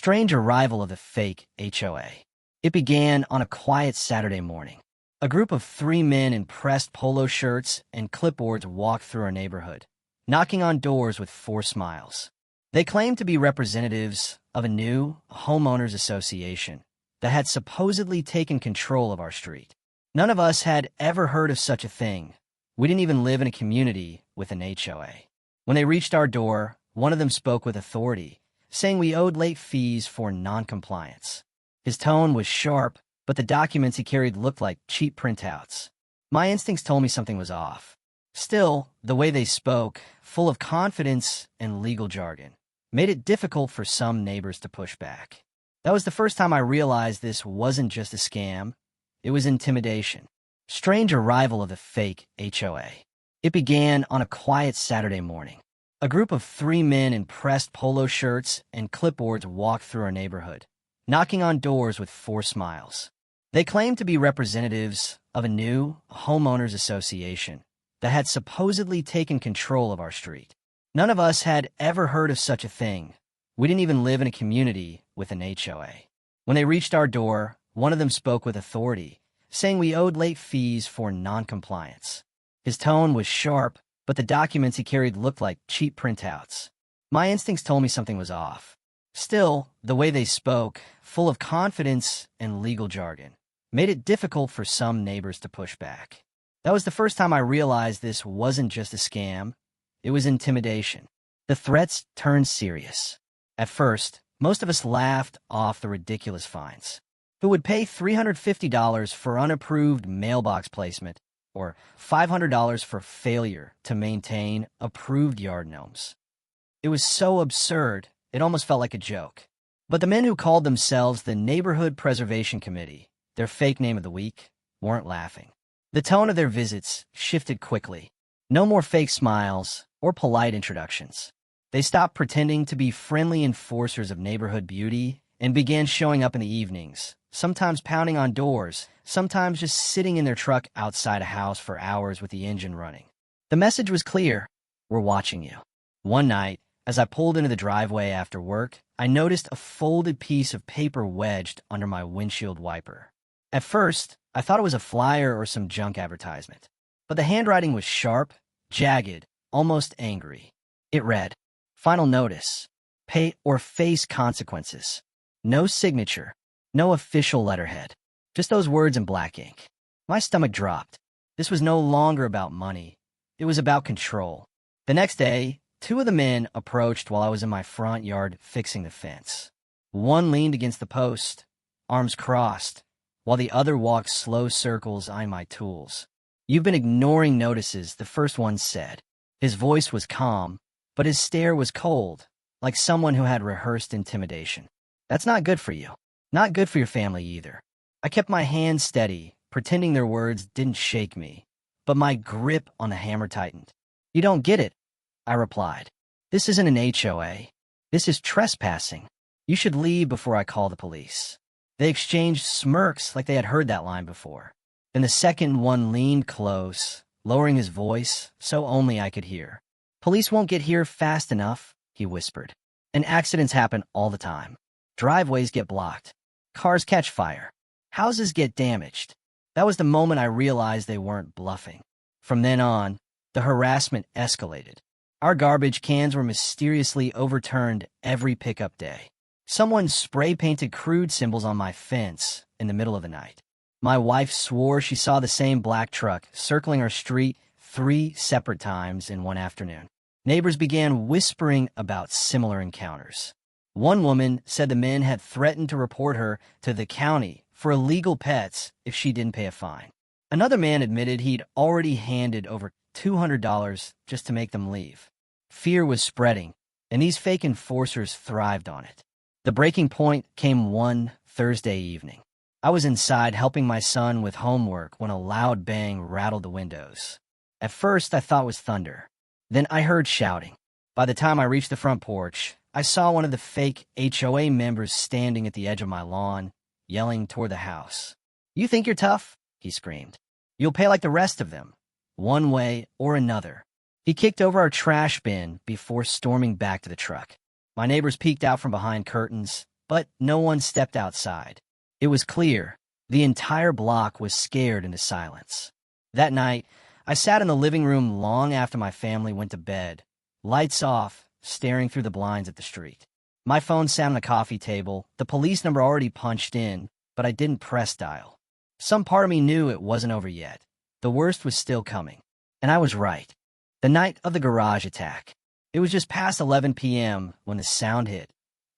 strange arrival of the fake HOA. It began on a quiet Saturday morning. A group of 3 men in pressed polo shirts and clipboards walked through our neighborhood, knocking on doors with 4 smiles. They claimed to be representatives of a new homeowners association that had supposedly taken control of our street. None of us had ever heard of such a thing. We didn't even live in a community with an HOA. When they reached our door, one of them spoke with authority, saying we owed late fees for non-compliance. His tone was sharp, but the documents he carried looked like cheap printouts. My instincts told me something was off. Still, the way they spoke, full of confidence and legal jargon, made it difficult for some neighbors to push back. That was the first time I realized this wasn't just a scam, it was intimidation. Strange arrival of the fake HOA. It began on a quiet Saturday morning. A group of 3 men in pressed polo shirts and clipboards walked through our neighborhood, knocking on doors with 4 smiles. They claimed to be representatives of a new homeowners association that had supposedly taken control of our street. None of us had ever heard of such a thing. We didn't even live in a community with an HOA. When they reached our door, one of them spoke with authority, saying we owed late fees for non-compliance. His tone was sharp, but the documents he carried looked like cheap printouts. My instincts told me something was off. Still, the way they spoke, full of confidence and legal jargon, made it difficult for some neighbors to push back. That was the first time I realized this wasn't just a scam, it was intimidation. The threats turned serious. At first, most of us laughed off the ridiculous fines. Who would pay $350 for unapproved mailbox placement or $500 for failure to maintain approved yard gnomes? It was so absurd, it almost felt like a joke. But the men who called themselves the Neighborhood Preservation Committee, their fake name of the week, weren't laughing. The tone of their visits shifted quickly. No more fake smiles or polite introductions. They stopped pretending to be friendly enforcers of neighborhood beauty and began showing up in the evenings, sometimes pounding on doors, sometimes just sitting in their truck outside a house for hours with the engine running. The message was clear: we're watching you. One night, as I pulled into the driveway after work, I noticed a folded piece of paper wedged under my windshield wiper. At first, I thought it was a flyer or some junk advertisement. But the handwriting was sharp, jagged, almost angry. It read, "Final notice. Pay or face consequences." No signature, no official letterhead. Just those words in black ink. My stomach dropped. This was no longer about money. It was about control. The next day, 2 of the men approached while I was in my front yard fixing the fence. One leaned against the post, arms crossed, while the other walked slow circles eyeing my tools. "You've been ignoring notices," the first one said. His voice was calm, but his stare was cold, like someone who had rehearsed intimidation. "That's not good for you. Not good for your family either." I kept my hands steady, pretending their words didn't shake me, but my grip on the hammer tightened. "You don't get it," I replied. "This isn't an HOA. This is trespassing. You should leave before I call the police." They exchanged smirks like they had heard that line before. Then the second one leaned close, lowering his voice so only I could hear. "Police won't get here fast enough," he whispered. "And accidents happen all the time. Driveways get blocked. Cars catch fire. Houses get damaged." That was the moment I realized they weren't bluffing. From then on, the harassment escalated. Our garbage cans were mysteriously overturned every pickup day. Someone spray-painted crude symbols on my fence in the middle of the night. My wife swore she saw the same black truck circling our street 3 separate times in one afternoon. Neighbors began whispering about similar encounters. One woman said the men had threatened to report her to the county for illegal pets if she didn't pay a fine. Another man admitted he'd already handed over $200 just to make them leave. Fear was spreading, and these fake enforcers thrived on it. The breaking point came one Thursday evening. I was inside helping my son with homework when a loud bang rattled the windows. At first, I thought it was thunder. Then I heard shouting. By the time I reached the front porch, I saw one of the fake HOA members standing at the edge of my lawn, yelling toward the house. "You think you're tough?" he screamed. "You'll pay like the rest of them, one way or another." He kicked over our trash bin before storming back to the truck. My neighbors peeked out from behind curtains, but no one stepped outside. It was clear. The entire block was scared into silence. That night, I sat in the living room long after my family went to bed, lights off, staring through the blinds at the street. My phone sat on the coffee table, the police number already punched in, but I didn't press dial. Some part of me knew it wasn't over yet. The worst was still coming. And I was right. The night of the garage attack. It was just past 11 p.m. when the sound hit.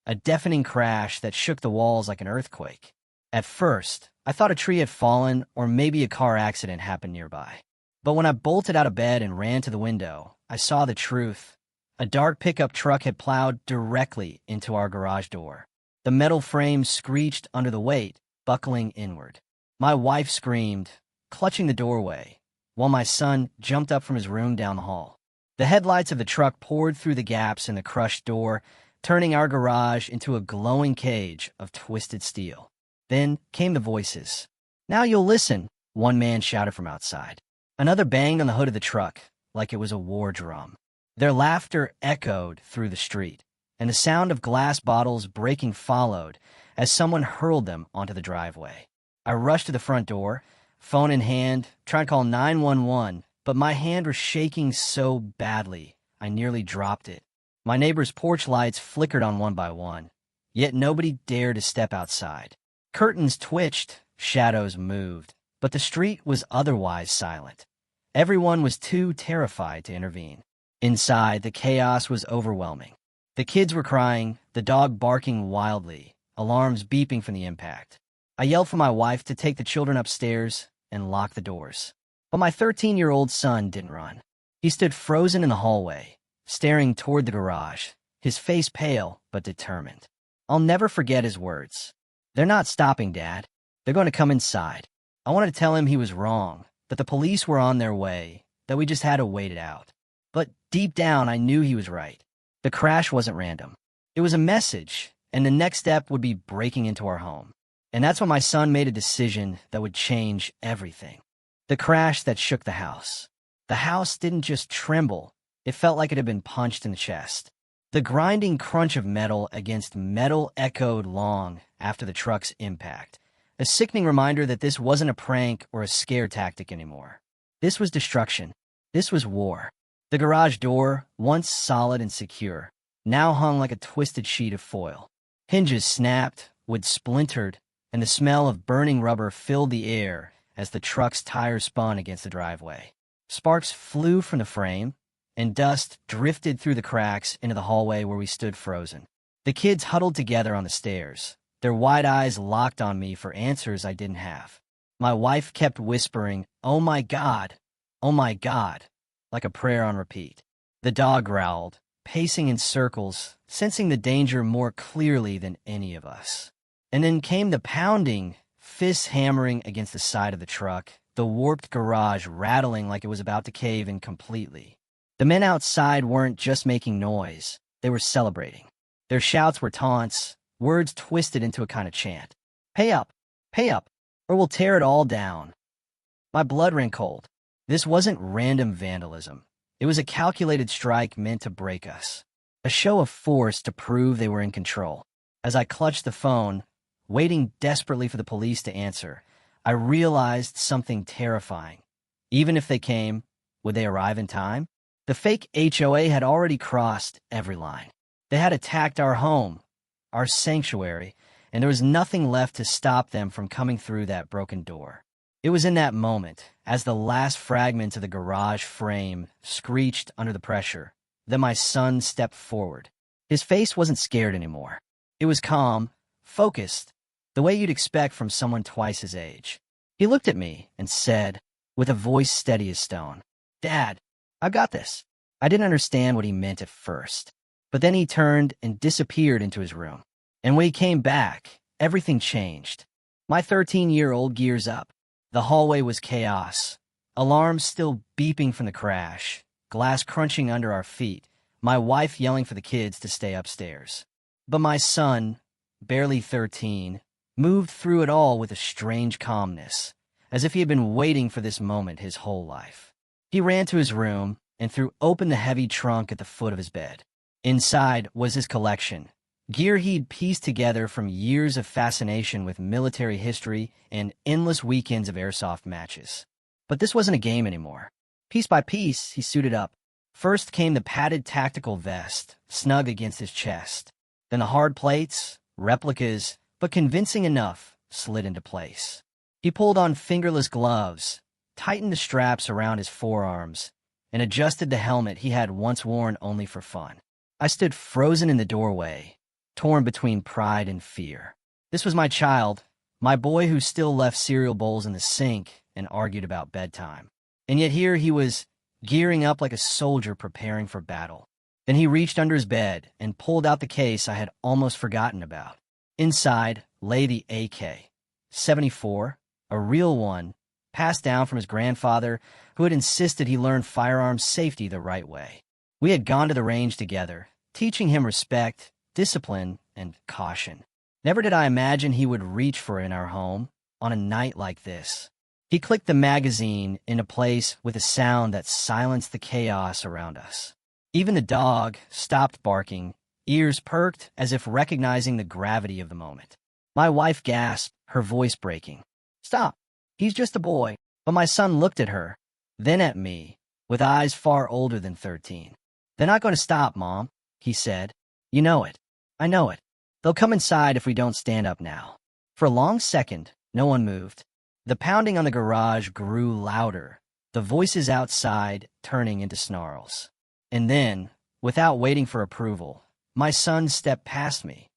A deafening crash that shook the walls like an earthquake. At first, I thought a tree had fallen or maybe a car accident happened nearby. But when I bolted out of bed and ran to the window, I saw the truth. A dark pickup truck had plowed directly into our garage door. The metal frame screeched under the weight, buckling inward. My wife screamed, clutching the doorway, while my son jumped up from his room down the hall. The headlights of the truck poured through the gaps in the crushed door, turning our garage into a glowing cage of twisted steel. Then came the voices. "Now you'll listen," one man shouted from outside. Another banged on the hood of the truck, like it was a war drum. Their laughter echoed through the street, and the sound of glass bottles breaking followed as someone hurled them onto the driveway. I rushed to the front door, phone in hand, trying to call 911, but my hand was shaking so badly I nearly dropped it. My neighbor's porch lights flickered on one by one, yet nobody dared to step outside. Curtains twitched, shadows moved, but the street was otherwise silent. Everyone was too terrified to intervene. Inside, the chaos was overwhelming. The kids were crying, the dog barking wildly, alarms beeping from the impact. I yelled for my wife to take the children upstairs and lock the doors. But my 13-year-old son didn't run. He stood frozen in the hallway, staring toward the garage, his face pale but determined. I'll never forget his words. "They're not stopping, Dad. They're going to come inside." I wanted to tell him he was wrong, that the police were on their way, that we just had to wait it out. But deep down, I knew he was right. The crash wasn't random. It was a message, and the next step would be breaking into our home. And that's when my son made a decision that would change everything. The crash that shook the house. The house didn't just tremble. It felt like it had been punched in the chest. The grinding crunch of metal against metal echoed long after the truck's impact, a sickening reminder that this wasn't a prank or a scare tactic anymore. This was destruction. This was war. The garage door, once solid and secure, now hung like a twisted sheet of foil. Hinges snapped, wood splintered, and the smell of burning rubber filled the air as the truck's tires spun against the driveway. Sparks flew from the frame, and dust drifted through the cracks into the hallway where we stood frozen. The kids huddled together on the stairs, their wide eyes locked on me for answers I didn't have. My wife kept whispering, "Oh my God, oh my God," like a prayer on repeat. The dog growled, pacing in circles, sensing the danger more clearly than any of us. And then came the pounding, fists hammering against the side of the truck, the warped garage rattling like it was about to cave in completely. The men outside weren't just making noise, they were celebrating. Their shouts were taunts, words twisted into a kind of chant. Pay up, or we'll tear it all down." My blood ran cold. This wasn't random vandalism. It was a calculated strike meant to break us. A show of force to prove they were in control. As I clutched the phone, waiting desperately for the police to answer, I realized something terrifying. Even if they came, would they arrive in time? The fake HOA had already crossed every line. They had attacked our home, our sanctuary, and there was nothing left to stop them from coming through that broken door. It was in that moment, as the last fragments of the garage frame screeched under the pressure, that my son stepped forward. His face wasn't scared anymore. It was calm, focused, the way you'd expect from someone twice his age. He looked at me and said, with a voice steady as stone, "Dad, I've got this." I didn't understand what he meant at first, but then he turned and disappeared into his room. And when he came back, everything changed. My 13-year-old gears up. The hallway was chaos. Alarms still beeping from the crash, glass crunching under our feet, my wife yelling for the kids to stay upstairs. But my son, barely 13, moved through it all with a strange calmness, as if he had been waiting for this moment his whole life. He ran to his room and threw open the heavy trunk at the foot of his bed. Inside was his collection, Gear he'd pieced together from years of fascination with military history and endless weekends of airsoft matches. But this wasn't a game anymore. Piece by piece, he suited up. First came the padded tactical vest, snug against his chest. Then the hard plates, replicas, but convincing enough, slid into place. He pulled on fingerless gloves, tightened the straps around his forearms, and adjusted the helmet he had once worn only for fun. I stood frozen in the doorway, torn between pride and fear. This was my child, my boy who still left cereal bowls in the sink and argued about bedtime. And yet here he was, gearing up like a soldier preparing for battle. Then he reached under his bed and pulled out the case I had almost forgotten about. Inside lay the AK-74, a real one, passed down from his grandfather, who had insisted he learn firearms safety the right way. We had gone to the range together, teaching him respect, discipline, and caution. Never did I imagine he would reach for it in our home on a night like this. He clicked the magazine into place with a sound that silenced the chaos around us. Even the dog stopped barking, ears perked as if recognizing the gravity of the moment. My wife gasped, her voice breaking. "Stop! He's just a boy." But my son looked at her, then at me, with eyes far older than 13. "They're not going to stop, Mom," he said. "You know it. I know it. They'll come inside if we don't stand up now." For a long second, no one moved. The pounding on the garage grew louder, the voices outside turning into snarls. And then, without waiting for approval, my son stepped past me,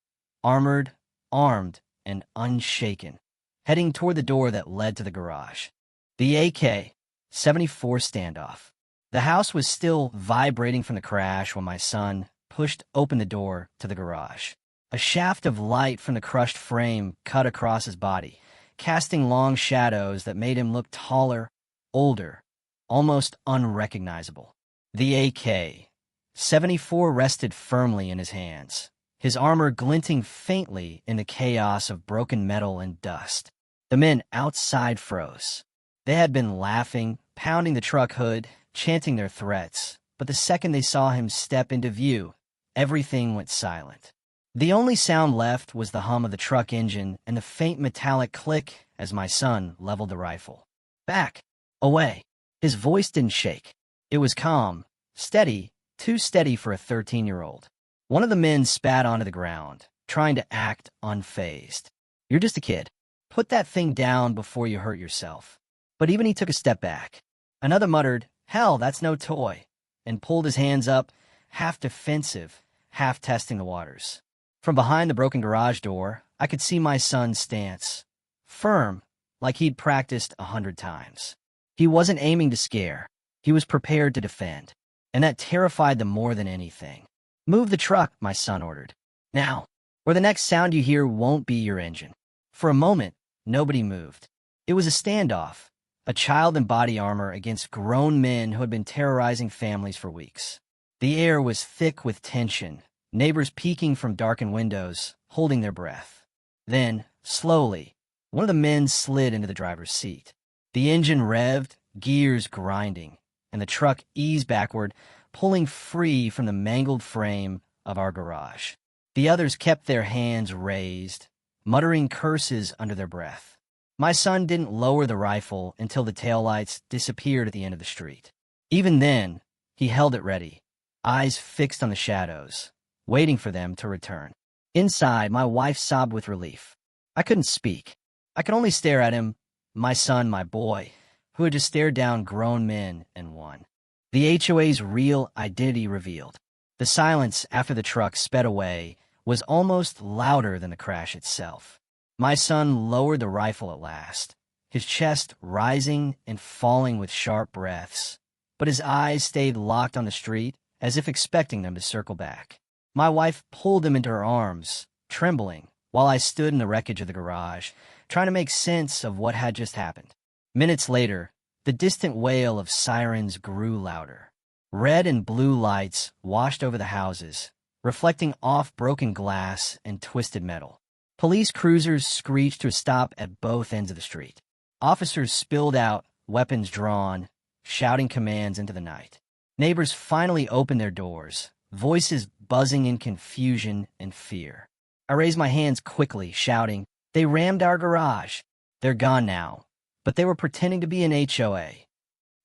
armored, armed, and unshaken, heading toward the door that led to the garage. The AK-74 standoff. The house was still vibrating from the crash when my son pushed open the door to the garage. A shaft of light from the crushed frame cut across his body, casting long shadows that made him look taller, older, almost unrecognizable. The AK-74 rested firmly in his hands, his armor glinting faintly in the chaos of broken metal and dust. The men outside froze. They had been laughing, pounding the truck hood, chanting their threats, but the second they saw him step into view, everything went silent. The only sound left was the hum of the truck engine and the faint metallic click as my son leveled the rifle. "Back! Away!" His voice didn't shake. It was calm, steady, too steady for a 13-year-old. One of the men spat onto the ground, trying to act unfazed. "You're just a kid. Put that thing down before you hurt yourself." But even he took a step back. Another muttered, "Hell, that's no toy," and pulled his hands up, half defensive, half testing the waters. From behind the broken garage door, I could see my son's stance. Firm, like he'd practiced 100 times. He wasn't aiming to scare. He was prepared to defend. And that terrified them more than anything. "Move the truck," my son ordered. "Now, or the next sound you hear won't be your engine." For a moment, nobody moved. It was a standoff, a child in body armor against grown men who had been terrorizing families for weeks. The air was thick with tension, neighbors peeking from darkened windows, holding their breath. Then, slowly, one of the men slid into the driver's seat. The engine revved, gears grinding, and the truck eased backward, pulling free from the mangled frame of our garage. The others kept their hands raised, muttering curses under their breath. My son didn't lower the rifle until the taillights disappeared at the end of the street. Even then, he held it ready, eyes fixed on the shadows, waiting for them to return. Inside, my wife sobbed with relief. I couldn't speak. I could only stare at him, my son, my boy, who had just stared down grown men and won. The HOA's real identity revealed. The silence after the truck sped away was almost louder than the crash itself. My son lowered the rifle at last, his chest rising and falling with sharp breaths, but his eyes stayed locked on the street as if expecting them to circle back. My wife pulled him into her arms, trembling, while I stood in the wreckage of the garage, trying to make sense of what had just happened. Minutes later, the distant wail of sirens grew louder. Red and blue lights washed over the houses, reflecting off broken glass and twisted metal. Police cruisers screeched to a stop at both ends of the street. Officers spilled out, weapons drawn, shouting commands into the night. Neighbors finally opened their doors, voices buzzing in confusion and fear. I raised my hands quickly, shouting, "They rammed our garage. They're gone now." But they were pretending to be an HOA.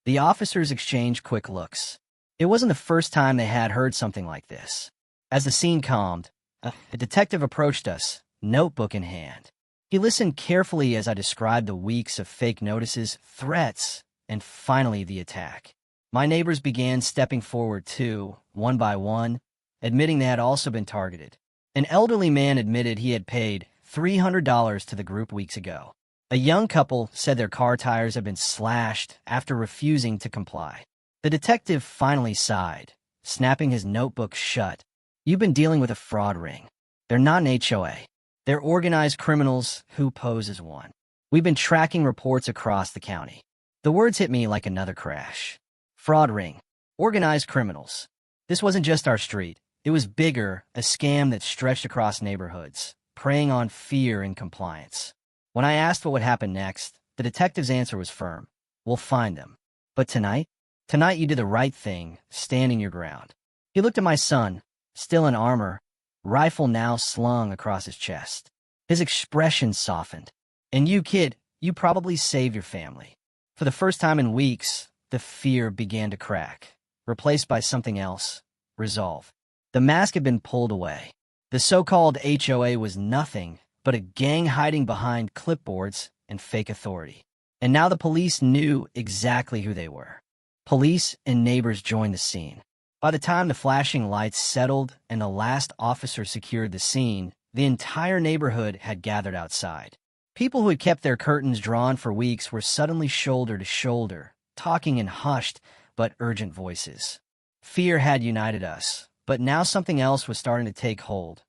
The officers exchanged quick looks. It wasn't the first time they had heard something like this. As the scene calmed, a detective approached us, notebook in hand. He listened carefully as I described the weeks of fake notices, threats, and finally the attack. My neighbors began stepping forward too, one by one, admitting they had also been targeted. An elderly man admitted he had paid $300 to the group weeks ago. A young couple said their car tires had been slashed after refusing to comply. The detective finally sighed, snapping his notebook shut. "You've been dealing with a fraud ring. They're not an HOA. They're organized criminals who pose as one. We've been tracking reports across the county." The words hit me like another crash. Fraud ring. Organized criminals. This wasn't just our street. It was bigger, a scam that stretched across neighborhoods, preying on fear and compliance. When I asked what would happen next, the detective's answer was firm. "We'll find them. But tonight? Tonight you did the right thing, standing your ground." He looked at my son, still in armor, rifle now slung across his chest. His expression softened. "And you, kid, you probably saved your family." For the first time in weeks, the fear began to crack, replaced by something else, resolve. The mask had been pulled away. The so-called HOA was nothing but a gang hiding behind clipboards and fake authority. And now the police knew exactly who they were. Police and neighbors joined the scene. By the time the flashing lights settled and the last officer secured the scene, the entire neighborhood had gathered outside. People who had kept their curtains drawn for weeks were suddenly shoulder to shoulder, talking in hushed but urgent voices. Fear had united us, but now something else was starting to take hold.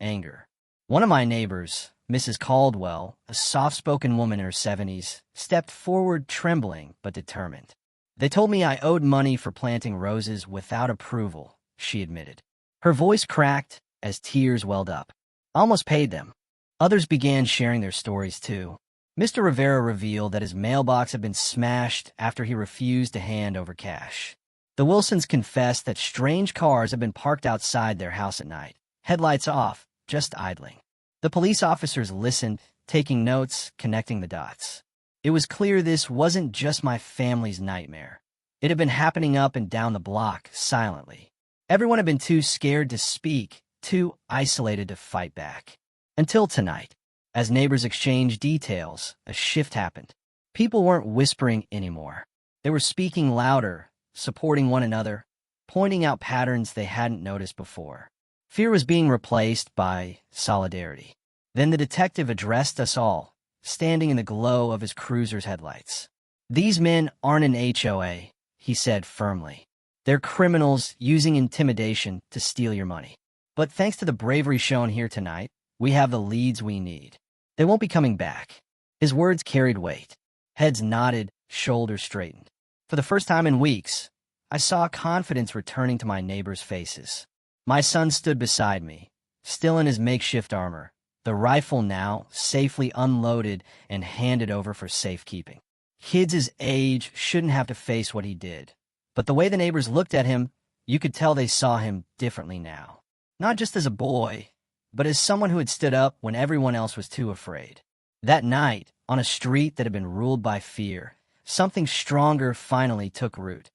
Anger. One of my neighbors, Mrs. Caldwell, a soft-spoken woman in her 70s, stepped forward trembling but determined. "They told me I owed money for planting roses without approval," she admitted. Her voice cracked as tears welled up. "I almost paid them." Others began sharing their stories too. Mr. Rivera revealed that his mailbox had been smashed after he refused to hand over cash. The Wilsons confessed that strange cars had been parked outside their house at night, headlights off, just idling. The police officers listened, taking notes, connecting the dots. It was clear this wasn't just my family's nightmare. It had been happening up and down the block, silently. Everyone had been too scared to speak, too isolated to fight back. Until tonight, as neighbors exchanged details, a shift happened. People weren't whispering anymore. They were speaking louder, supporting one another, pointing out patterns they hadn't noticed before. Fear was being replaced by solidarity. Then the detective addressed us all, standing in the glow of his cruiser's headlights. "These men aren't an HOA," he said firmly. "They're criminals using intimidation to steal your money. But thanks to the bravery shown here tonight, we have the leads we need. They won't be coming back." His words carried weight. Heads nodded, shoulders straightened. For the first time in weeks, I saw confidence returning to my neighbors' faces. My son stood beside me, still in his makeshift armor, the rifle now safely unloaded and handed over for safekeeping. Kids his age shouldn't have to face what he did. But the way the neighbors looked at him, you could tell they saw him differently now. Not just as a boy, but as someone who had stood up when everyone else was too afraid. That night, on a street that had been ruled by fear, something stronger finally took root.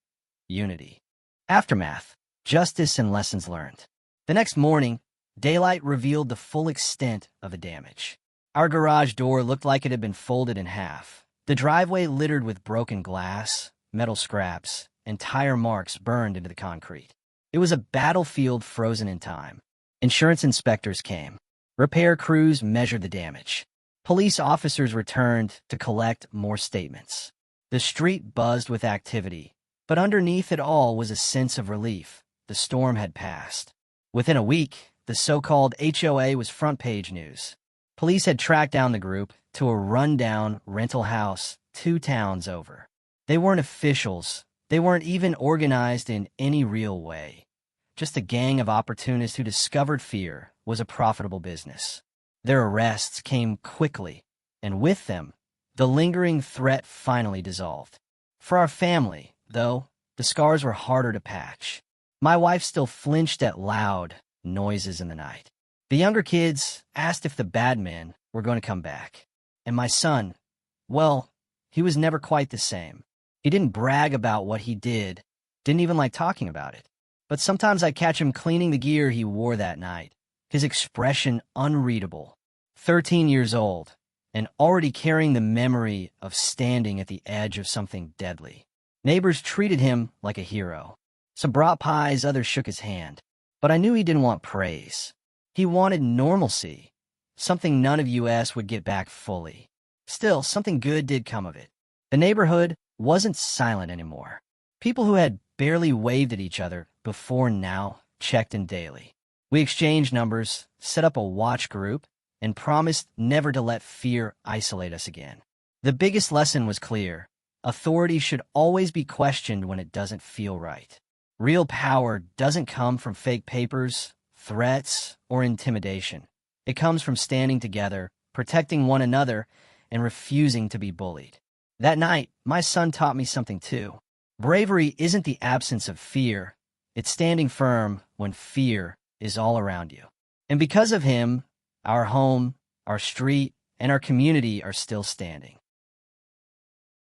Unity. Aftermath. Justice and lessons learned. The next morning, daylight revealed the full extent of the damage. Our garage door looked like it had been folded in half. The driveway littered with broken glass, metal scraps, and tire marks burned into the concrete. It was a battlefield frozen in time. Insurance inspectors came. Repair crews measured the damage. Police officers returned to collect more statements. The street buzzed with activity, but underneath it all was a sense of relief. The storm had passed. Within a week, the so-called HOA was front-page news. Police had tracked down the group to a rundown rental house 2 towns over. They weren't officials. They weren't even organized in any real way. Just a gang of opportunists who discovered fear was a profitable business. Their arrests came quickly, and with them, the lingering threat finally dissolved. For our family, though, the scars were harder to patch. My wife still flinched at loud noises in the night. The younger kids asked if the bad men were going to come back. And my son, well, he was never quite the same. He didn't brag about what he did, didn't even like talking about it. But sometimes I'd catch him cleaning the gear he wore that night, his expression unreadable. 13 years old, and already carrying the memory of standing at the edge of something deadly. Neighbors treated him like a hero. Some brought pies, others shook his hand. But I knew he didn't want praise. He wanted normalcy, something none of us would get back fully. Still, something good did come of it. The neighborhood wasn't silent anymore. People who had barely waved at each other before now checked in daily. We exchanged numbers, set up a watch group, and promised never to let fear isolate us again. The biggest lesson was clear. Authority should always be questioned when it doesn't feel right. Real power doesn't come from fake papers, threats, or intimidation. It comes from standing together, protecting one another, and refusing to be bullied. That night, my son taught me something too. Bravery isn't the absence of fear. It's standing firm when fear is all around you. And because of him, our home, our street, and our community are still standing.